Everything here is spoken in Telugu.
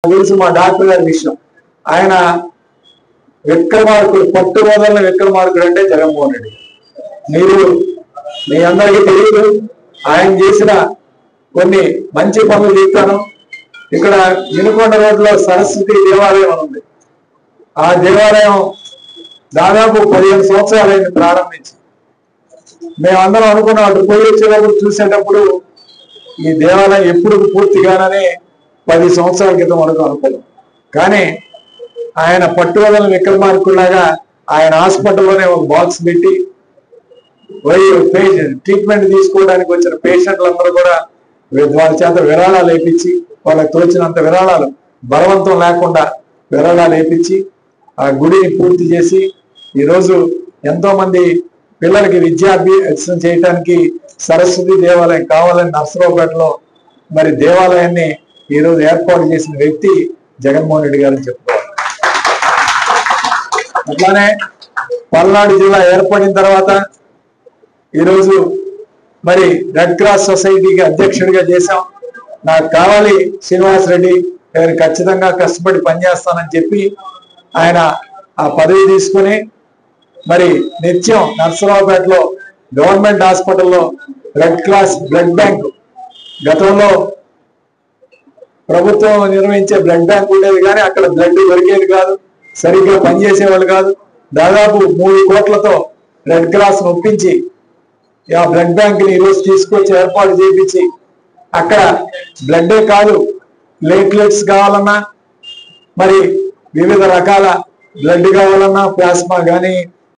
తెలుసు మా డాక్టర్ గారి విషయం. ఆయన విక్రమార్కుడు, పట్టు వదలని విక్రమార్కుడు అంటే జగన్మోహన్ రెడ్డి. మీరు మీ అందరికీ తెలియదు, ఆయన చేసిన కొన్ని మంచి పనులు చెప్తాను. ఇక్కడ వినుకొండ రోడ్లో సరస్వతి దేవాలయం ఉంది. ఆ దేవాలయం దాదాపు 15 సంవత్సరాలైంది ప్రారంభించి. మేమందరం అనుకున్నాం, అటు పోయి వచ్చేటప్పుడు చూసేటప్పుడు ఈ దేవాలయం ఎప్పుడు పూర్తి కానని 10 సంవత్సరాల క్రితం వరకు అనుకున్నాం. కానీ ఆయన పట్టువదల విక్రమార్కులాగా ఆయన హాస్పిటల్లోనే ఒక బాక్స్ పెట్టి ట్రీట్మెంట్ తీసుకోవడానికి వచ్చిన పేషెంట్లందరూ కూడా వాళ్ళ చేత విరాళాలు వేయించి, వాళ్ళకి తోచినంత విరాళాలు బలవంతం లేకుండా విరాళాలు వేయించి ఆ గుడిని పూర్తి చేసి ఈరోజు ఎంతో మంది పిల్లలకి విద్యాభ్యాసం చేయడానికి సరస్వతి దేవాలయం కావాలని నర్సరావుపేటలో మరి దేవాలయాన్ని ఈరోజు ఏర్పాటు చేసిన వ్యక్తి జగన్మోహన్ రెడ్డి గారని చెప్పుకోవాలి. అట్లానే పల్నాడు జిల్లా ఏర్పడిన తర్వాత ఈరోజు మరి రెడ్ క్రాస్ సొసైటీకి అధ్యక్షుడిగా చేశాం. నాకు కావాలి శ్రీనివాస్ రెడ్డి, నేను ఖచ్చితంగా కష్టపడి పనిచేస్తానని చెప్పి ఆయన ఆ పదవి తీసుకుని మరి నిత్యం నర్సరావుపేటలో గవర్నమెంట్ హాస్పిటల్లో రెడ్ క్రాస్ బ్లడ్ బ్యాంక్, గతంలో ప్రభుత్వం నిర్వహించే బ్లడ్ బ్యాంక్ ఉండేది కానీ అక్కడ బ్లడ్ దొరికేది కాదు, సరిగ్గా పనిచేసేవాళ్ళు కాదు. దాదాపు 3 కోట్లతో రెడ్ క్రాస్ ఒప్పించి ఆ బ్లడ్ బ్యాంక్ ని ఈరోజు తీసుకొచ్చి ఏర్పాటు చేయించి అక్కడ బ్లడ్డే కాదు, ప్లేట్లెట్స్ కావాలన్నా, మరి వివిధ రకాల బ్లడ్ కావాలన్నా, ప్లాస్మా కానీ